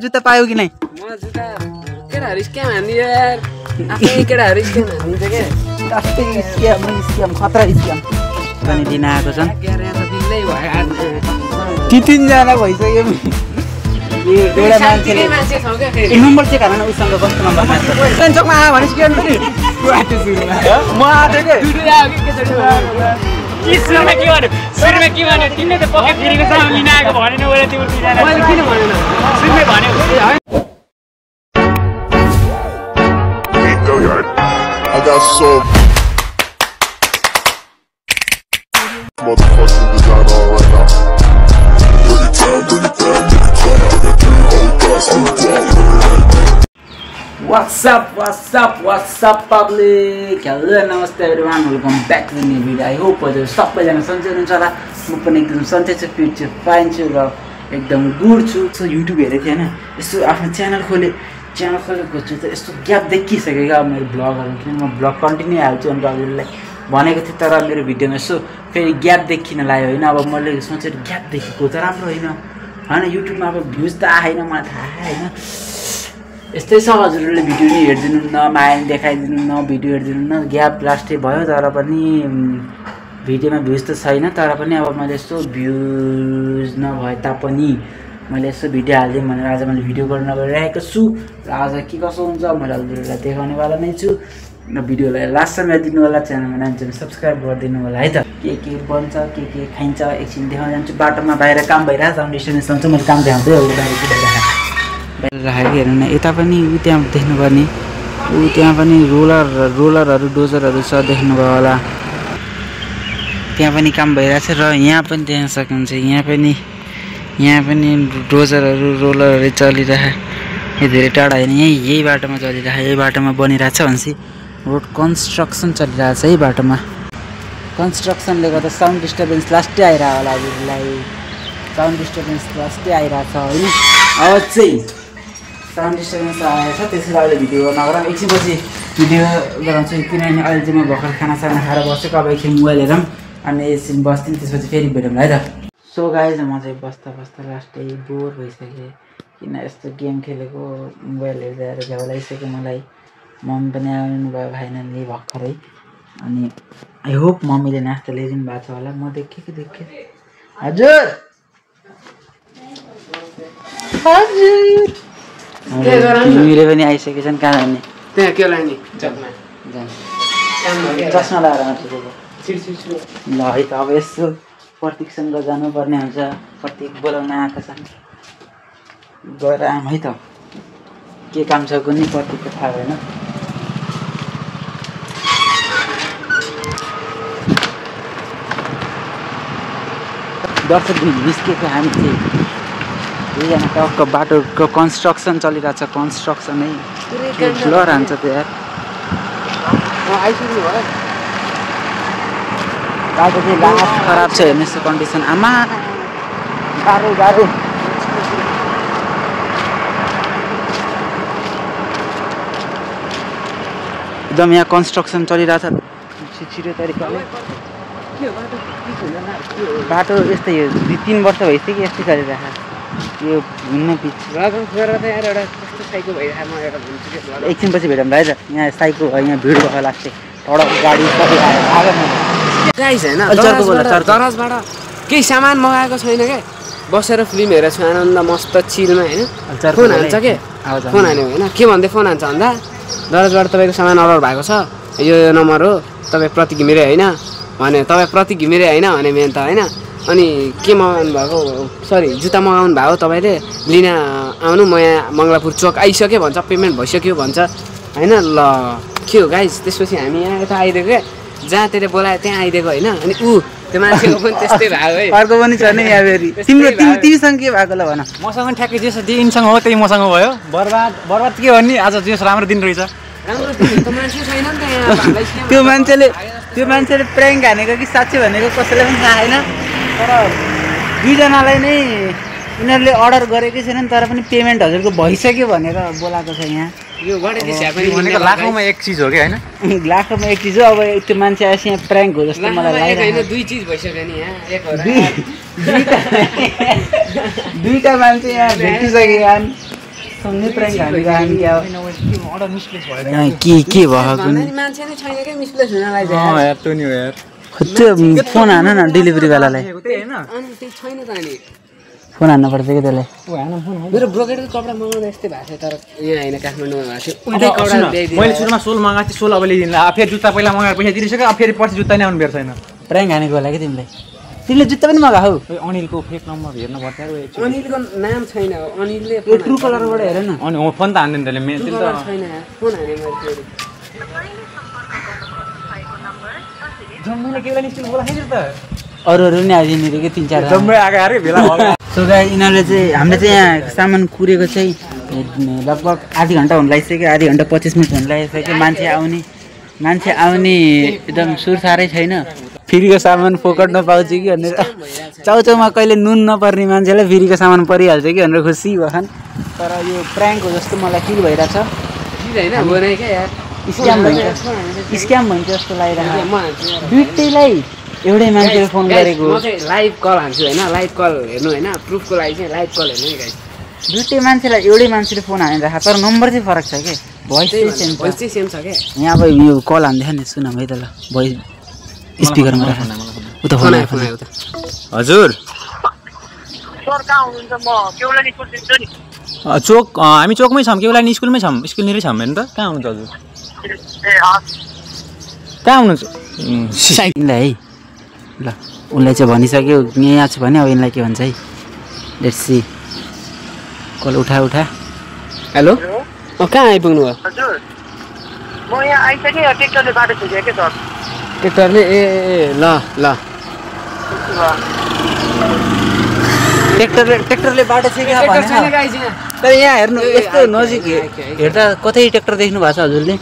जुत्ता पायो कि नै? म जुत्ता केटाहरु स्क्याम हान्ने यार आफै केटाहरु स्क्याम हान्दिन्छ के अस्ति स्क्याम खतरा स्क्याम पनि दिन आएको छन् यार यहाँ त बिल्लै भयो तिनजना भइसक्यो एउटा मान्छेले मान्छे छौ के फेरि नम्बर चाहिँ खाना उसँग कस्तो नम्बर मान्छ सेन्चकमा आयो भने स्क्याम पनि आटे सुरुमा म आटे के दुई आयो के चोटी सुरुमा के भन्यो तिमीले त पकेट फेरिको सामान लिन आएको भनेन ओरे तिम्रो बिना मैले किन भनेन सुरुमै भन्यो I got so motherfucking design on right now. What's up public? Hello, namaste everyone. Welcome back to the new video. I hope you सबैजना सन्चै हुनुहुन्छ होला म पनि एकदम सन्चै छु फिट छु फाइन छु र एकदम गुड छु सो युट्युब हेरेको थिएँ हैन यस्तो आफ्नो च्यानल खोलेको छु त यस्तो ग्याप देखिसकेको अब मेरो ब्लगहरु किन म ब्लग कन्टिन्यू हाल्छु अनि हजुरलाई भनेको थिएँ तर मेरो भिडियोमा यसो फेरि ग्याप देखिन लाग्यो हैन अब मैले सोचेर ग्याप देखेको त राम्रो हैन हैन युट्युबमा अब भ्युज त आएन मलाई थाहा हैन यस्तै छ हजुरहरूले भिडियो नि हेर्दिनु न माया देखाइदिनु न भिडियो हेर्दिनु न ग्याप लास्टै भयो तर पनि भिडियोमा भ्युज त छैन तर पनि अब मैले यस्तो भ्युज नभए तापनि मैले यसो भिडियो हाल्दिउँ भनेर आज मैले भिडियो गर्न गइरहेको छु र आज के कसो हुन्छ मैले हजुरहरूलाई देखाउनेवाला नै छु र भिडियोलाई लास्टसम्म हेरिदिनु होला च्यानलमा नाम सब्सक्राइब गरिदिनु होला है त के बन्छ के खाइन्छ एकछिन देखाउन जान्छु बाटोमा बाहिर काम भइरहेको छ डेस्टिनेसन चाहिँ मैले काम देखाउँदै हो बाहिर राखेको हेर्नु न यता पनि उ त्यहाँ देख्नुभयो नि उ त्यहाँ पनि रोलरहरू डोजरहरू छ देख्नुभयो होला त्यहाँ पनि काम भइरहेछ र यहाँ पनि देख्न सक्नुहुन्छ यहाँ पनि डोजरहरू रोलरहरू चलिरहेको यो धेरै टाढा होइन यही बाटोमा चलिरहेको यही बाटोमा बनिरहेछ भनेपछि रोड कन्स्ट्रक्सन चलिरहेछ है बाटोमा कन्स्ट्रक्सनले गर्दा साउन्ड डिस्टर्बेन्स लास्टै आइरहेको होला हजुरलाई साउन्ड डिस्टर्बेन्स लास्टै आइरहेछ होइन अब चाहिँ साउन्ड डिस्टर्बेन्स आएछ त्यसैले अहिले भिडियो नगर एकछिनपछि भिडियो गराउँछु किनभने अहिले चाहिँ म भर्खर खानासाना खाएर बसेको अब एकछिन मोबाइल हेरौँ अनि एकछिन बस्दिनँ त्यसपछि फेरि भेटौँ है त सो गाइज म चाहिँ बस्दा लास्टै बोर भइसकेँ किन यस्तो गेम खेलेको मोबाइल हेर्दा झ्याउलाइसक्यो मलाई मम्मी पनि आउनुभयो फाइनल्ली भर्खरै अनि आई होप मम्मीले नास्ता ल्याइदिनु भएको छ होला म देखेँ हजुर मिले पनि आइसकेछन् कहाँ जाने त्यहाँ के लाने चकमा चस्मा लगाएर ल है त अब यसो प्रतीकसँग जानुपर्ने हुन्छ प्रतीक बोलाउन आएको छ गएर आऊँ है त के काम छ कुनै प्रतीकको थाहा भएन दर्शक निस्केको हामी चाहिँ दुईजना टक्क बाटोको कन्स्ट्रक्सन चलिरहेछ कन्स्ट्रक्सन है फ्लोर हान्छ त्यो यार आइसक्नु भयो बाटो चाहिँ लास्ट खराब छ हेर्नु यस्तो कन्डिसन आमा गाह्रो एकदम यहाँ कन्स्ट्रक्सन चलिरहेछ छिटो तरिकाले बाटो यस्तै हो 2-3 वर्ष भइसक्यो यस्तै चलिरहेको यो घुम्न पिच एकछिनपछि भेटौँ है त यहाँ साइको यहाँ भिड भयो लास्टै टाढो गाडी सबै आयो गाइस हैन दराजबाट केही सामान मगाएको छैन के बसेर फिल्म हेरेछु आनन्द मस्त चिलमा हैन फोन हान्छ के फोन हान्यो हैन के भन्दै फोन हान्छ भन्दा दराजबाट तपाईको सामान अर्डर भएको छ यो नम्बर हो तपाई प्रतीक घिमिरे हैन भने तपाई प्रतीक घिमिरे हैन भने मेन त हैन अनि के मगाउनु भएको सरी जुत्ता मगाउनु भएको तपाईले लिन आउनु म यहाँ मङ्गलापुर चोक आइसक्यो भन्छ पेमेन्ट भइसक्यो भन्छ हैन ल के हो गाइस त्यसपछि हामी यहाँ यता आइदिएको के जहाँ तेरे बोलायो त्यहाँ आइदिएको हैन अनि ऊ त्यो मान्छेको पनि त्यस्तै भएको है अर्को पनि छ नि यहाँ फेरि तिमीसँग के भएको ल भन मसँग ठ्याक्कै जे दिनसँग हो त्यही मसँग भयो बर्बाद के भन्ने आज जे राम्रो दिन रहेछ राम्रो त मान्छे छैन नि त यहाँ त्यो मान्छेले प्र्याङ्क हानेको कि साँच्चै भनेको कसैलाई पनि थाहा छैन तर दुईजनालाई नै उनीहरूले अर्डर गरेकै छैनन् तर पनि पेमेन्ट हजुरको भइसक्यो भनेर बोलाएको छ यहाँ यो वाट इज ह्यापनिङ भनेको लाखौंमा एक चीज हो के हैन लाखौंमा एक चीज हो अब त्यो मान्छे आएछ यहाँ प्र्याङ्क हो जस्तो मलाई लाग्यो हैन दुई चीज भइसक्यो नि यहाँ एक हो दुईटा मान्छे यहाँ भेटिसक्यो यहाँ सँगै प्राङ्क हानेको हामी अर्डर मिसप्लेस भयो के भएको भन्दा नि मान्छे नै छैन के मिसप्लेस हुनलाई यार त्यो नि हो यार त्यो फोन हान न डेलिभरीवालालाई त्यही हैन अनि त्यही छैन त अनि फोन हान्नु पर्छ कि त्यसलाई ओ हैन फोन हो मेरो ब्रोकेडको कपडा मगाउँदा यस्तै भएको थियो तर यहाँ हैन काठमाडौँमा भएको थियो उल्टै कपडा ल्याइदिनु मैले सुरुमा सोल मगाएको थिएँ सोल अब ल्याइदिनु फेरि जुत्ता पहिला मगाएर पैसा तिरिसक्यो अब फेरि पछि जुत्ता नै आउनु बेर छैन प्राङ्क हानेको होला कि तिमीलाई तिमीले जुत्ता पनि मगा हौ अनिलको फेक नम्बर हेर्नु पर्छ यार अनिलको नाम छैन अनिलले यो ट्रु कलरबाट हेर न अनि हो फोन त हान्दैन त्यसले मेन ट्रु कलर छैन फोन हाने मैले फेरि जम्मैले केलाई निस्किनु बोला खाइदिर त अरू नि आइदिने कि 3-4 जम्मै आगे अरे भेला भयो सो गाइस यिनीहरूले चाहिँ हामीले चाहिँ यहाँ सामान कुरेको चाहिँ लगभग आधी घन्टा हुन लागिसक्यो आधी घन्टा 25 मिनट हुन लागिसक्यो मान्छे आउने एकदम सुरसारै छैन फ्रीको सामान फोकट नपाउँछ कि भनेर चाउचाउमा कहिले नुन नपर्ने मान्छेलाई फ्रीको सामान परिहाल्छ कि भनेर खुसी भएछन् तर यो प्राङ्क हो जस्तो मलाई फिल भइरहेछ हैन बनाइ क्या यार स्क्याम भन्छ जस्तो लागिरहेको दुइटैलाई एउटै मान्छेले फोन गरेको म चाहिँ लाइभ कल हान्छु हैन लाइभ कल हेर्नु हैन प्रुफको लागि चाहिँ लाइभ कल हेर्नु है गाइस दुइटै मान्छेलाई एउटै मान्छेले फोन हानिरहेको तर नम्बर चाहिँ फरक छ के भोइस चाहिँ सेम छ चाहिँ सेम छ के यहाँ अब यो कल हान्दैछ नि सुन है त ल भोइस स्पिकरमा राख उता फोन आयो उता हजुर सर कहाँ हुनुहुन्छ म केवला स्कुल दिन्छु नि चोक हामी चोकमै छौँ केवला नि स्कुलमै छौँ स्कुल निरै छौँ हैन त कहाँ हुनुहुन्छ हजुर ए कहाँ हुनुहुन्छ साइकिललाई है ल उसलाई चाहिँ भनिसक्यो यहाँ छ भने अब यिनलाई के भन्छ है लेट्स सी कल उठा हेलो कहाँ आइपुग्नु भयो हजुर म यहाँ आइसकेँ ट्र्याक्टरले बाटो छोड्यो के सर ट्र्याक्टरले ए ल ट्र्याक्टरले बाटो चाहिँ के भने तर यहाँ हेर्नु यस्तो नजिक हेर्दा कतै ट्र्याक्टर देख्नु भएको छ हजुरले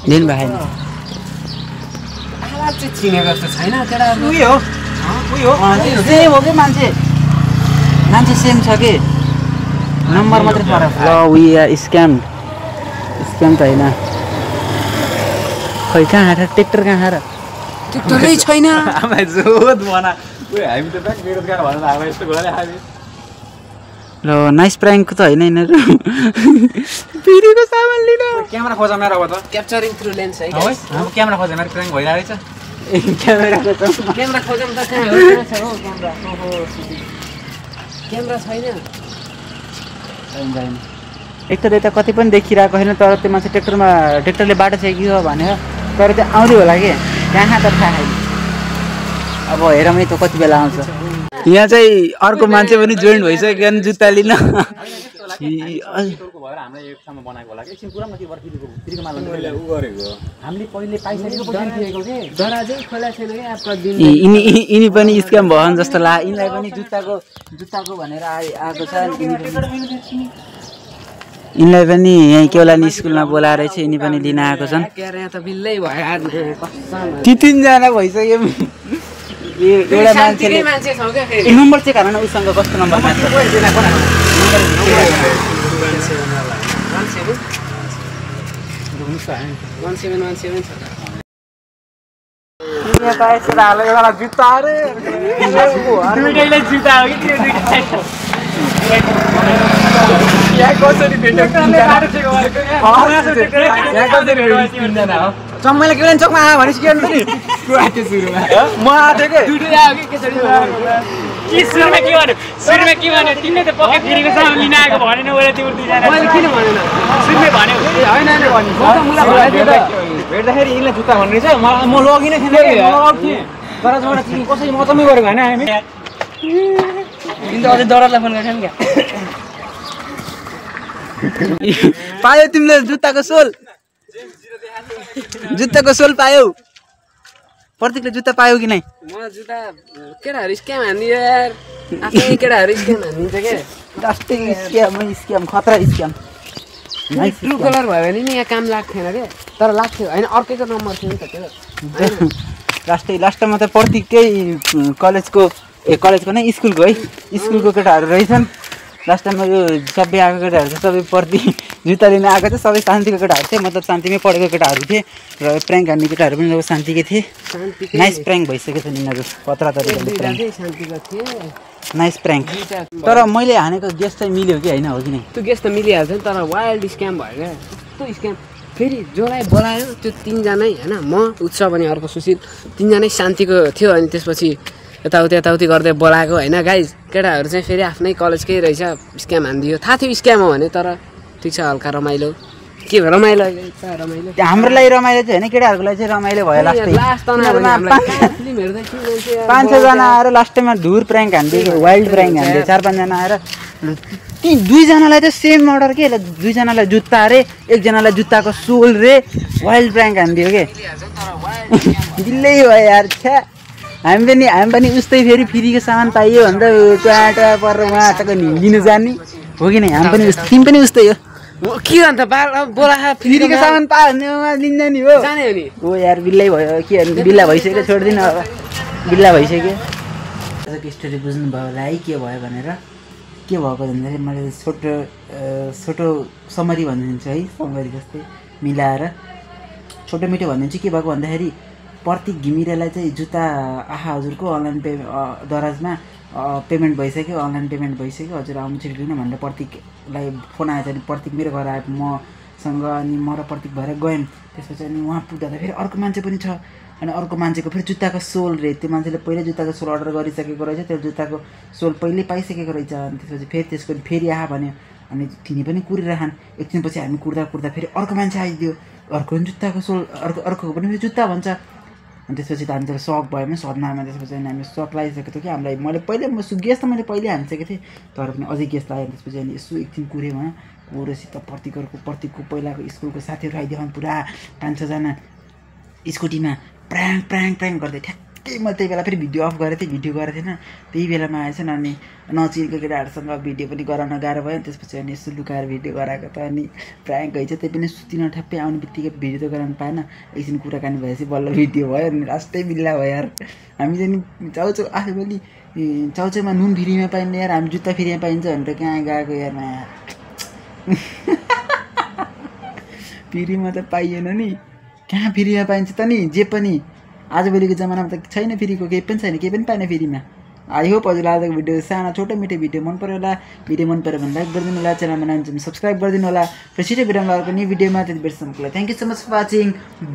देख्नु भएको छैन आवाज चाहिँ चिनेको जस्तो छैन केटा उही हो सेम हो कि मान्छे सेम छ कि नम्बर मात्रै फरक ल वी आर स्क्याम त होइन खै कहाँ आएर ट्र्याक्टर कहाँ आएर ट्र्याक्टरै छैन हामीलाई जोत बना हामी त ब्याक बेरोजगार भनेर हामीलाई यस्तो गरे हामी ल नाइस प्राङ्क त होइन यिनीहरू फेरिको सामान लिन क्यामेरा खोजा मेरो अब त क्याप्चरिङ थ्रु लेन्स है है अब क्यामेरा खोजा मेरो प्र्याङ्क भइरहेको छ क्यामेराको त क्यामेरा खोजौँ त कहाँ छ हो क्यामेरा क्यामेरा छैन एक त यता कति पनि देखिरहेको छैन तर त्यो मान्छे ट्र्याक्टरले बाटो चाहिँ के हो भनेर तर त्यो आउँदै होला कि कहाँ त थाहा छैन अब हेरौँ है त कति बेला आउँछ यहाँ चाहिँ अर्को मान्छे पनि जोइन भइसक्यो नि जुत्ता लिन यिनी पनि स्क्याम भयो जस्तो लाग्यो यिनीलाई पनि जुत्ताको भनेर आएको छ यिनलाई पनि यहीँ केवलानी स्कुलमा बोलाएर चाहिँ यिनी पनि लिन आएको छन् ती 3जना भइसक्यो एउटा मान्छेले नम्बर चाहिँ कारण उसँग कस्तो नम्बर चम्मैले के चोकमा आयो भने के नि म आएको के तिमीले त पक्कै फेरिको सामान लिन आएको भनेन ओले त्यो दुईजना मैले किन भनेन सुन्ने भन्यो हैन भेट्दाखेरि यिनलाई जुत्ता भन्ने छ म लगिनै थिएन तर जोडा तिमी कसरी मतमै गरेको हैन हामी किन अझै दरालाई फोन गर्छन् क्या पायो तिमीले जुत्ताको सोल पायौ प्रतीकले जुत्ता पायौ कि नै म जुत्ता केटाहरु स्क्याम हान्दियो यार आफ्नै केटाहरु स्क्याम हान्दिन्छ के जस्तै स्क्याम खतरा स्क्याम ट्रु कलर भयो भने नि यहाँ काम लाग्थेन के तर लाग्थ्यो हैन अर्कैको नम्बर थियो नि त त्यो लास्टमा त प्रतीककै कलेजको नै स्कुलको है स्कुलको केटाहरू रहेछन् लास्ट टाइममा यो सबै आएको केटाहरू चाहिँ सबै प्रति जुत्ता लिन आएको थियो सबै शान्तिको केटाहरू थिए मतलब शान्तिमै पढेको केटाहरू थिए र प्र्याङ्क हान्ने केटाहरू पनि अब शान्तिकै थिए नाइस प्र्याङ्क भइसकेको छ यिनीहरू पत्रा तरिकाले शान्तिको थिए नाइस प्र्याङ्क तर मैले हानेको गेस चाहिँ मिल्यो कि होइन हो कि नै त्यो गेस त मिलिहाल्छ नि तर वाइल्ड स्क्याम भयो क्या कस्तो स्क्याम फेरि जसलाई बोलायो त्यो 3 जनै होइन म उत्सव अनि अर्को सुशील 3 जनै शान्तिको थियो अनि त्यसपछि यताउति गर्दै बोलाएको होइन गाइज केटाहरू चाहिँ फेरि आफ्नै कलेजकै रहेछ स्क्याम हानिदियो थाहा थियो स्क्याम हो भने तर ठिक छ हल्का रमाइलो के भयो रमाइलो रमाइलो हाम्रो लागि रमाइलो चाहिँ होइन केटाहरूको लागि चाहिँ रमाइलो भयो लास्ट 5-6 जना आएर लास्ट टाइममा धुर प्र्याङ्क हान्दियो वाइल्ड प्र्याङ्क हान्दियो 4-5 जना आएर ती 2 जनालाई चाहिँ सेम अर्डर के 2 जनालाई जुत्ता रे 1 जनालाई जुत्ताको सोल रे वाइल्ड प्र्याङ्क हान्दियो के दिल्लै भयो यार छ्या हामी पनि उस्तै फेरि फ्रीको सामान पाइयो भन्दा ट्वाटा परेर उहाँ टक्क लिनु जाने हो कि नै हामी पनि तिमी पनि उस्तै हो के अन्त बोला फ्रीको सामान पायो भने उहाँ लिन्छ नि हो जाने हो नि हो यार बिल्लै भयो के बिल्ला भइसक्यो छोडिदिनु अब बिल्ला भइसक्यो आजको स्टोरी बुझ्नुभयो होला है के भयो भनेर के भएको भन्दाखेरि मैले छोटो समरी भनिदिन्छु है समरी जस्तै मिलाएर छोटो मिठो भनिदिन्छु के भएको भन्दाखेरि प्रतीक घिमिरेलाई चाहिँ जुत्ता आहा हजुरको अनलाइन दराजमा पेमेन्ट भइसक्यो अनलाइन पेमेन्ट भइसक्यो हजुर आउनु छिटो भनेर प्रतीकलाई फोन आएछ अनि प्रतीक मेरो घर आयो मसँग अनि म र प्रतीक भएर गयौँ त्यसपछि अनि उहाँ पुग्दा फेरि अर्को मान्छे पनि छ अनि अर्को मान्छेको फेरि जुत्ताको सोल रे त्यो मान्छेले पहिल्यै जुत्ताको सोल अर्डर गरिसकेको रहेछ त्यो जुत्ताको सोल पहिल्यै पाइसकेको रहेछ अनि त्यसपछि फेरि त्यसको फेरि आहा भन्यो अनि तिनी पनि कुरिरहन् एकछिनपछि हामी कुर्दा फेरि अर्को मान्छे आइदियो अर्को पनि जुत्ताको सोल अर्कोको पनि फेरि जुत्ता भन्छ अनि त्यसपछि त हामी त सक भयो भने सदनामा त्यसपछि अनि हामी सक लगाइसकेको थियो कि हामीलाई मैले पहिल्यै गेस त मैले पहिल्यै हानिसकेको थिएँ तर पनि अझै गेस लाग्यो त्यसपछि अनि यसो एकछिन कुरेँ उहाँ कुरेपछि त प्रतीकको पहिलाको स्कुलको साथीहरू आइदियो पुरा 5-6 जना स्कुटीमा प्र्याङ्क गर्दै ठ्याक्कै मैले त्यही बेला फेरि भिडियो अफ गरेको थिएँ भिडियो गरेको थिएन त्यही बेलामा आएछन् अनि नचिनेको केटाहरूसँग भिडियो पनि गराउन गाह्रो भयो त्यसपछि अनि यसो लुकाएर भिडियो गराएको त अनि प्र्याङ्क भइछ त्यही पनि सुतिन ठ्याप्पै आउने बित्तिकै भिडियो त गराउनु पाएन एकछिन कुराकानी भएपछि बल्ल भिडियो भयो अनि लास्टै बिल्ला भयो यार हामी चाहिँ चाउचाउ आफैभरि चाउचाउमा नुन फ्रीमा पाइने यार हामी जुत्ता फ्रीमा पाइन्छ भनेर कहाँ गएको यारमा फ्रीमा त पाइएन नि कहाँ फ्रीमा पाइन्छ त नि जे पनि आजभोलिको जमानामा त छैन फ्रीको केही पनि छैन केही पनि पाएन फ्रीमा आई होप हजुरलाई आजको भिडियो सानो छोटो मिठो भिडियो मन पऱ्यो होला भिडियो मन पऱ्यो भने लाइक गरिदिनु होला च्यानलमा नयाँ सब्सक्राइब गरिदिनु होला र छिटो भिडियोमा अर्को न्यू भिडियोमा त्यति बेरसम्मको लागि thank you so much for watching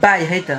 bye है त।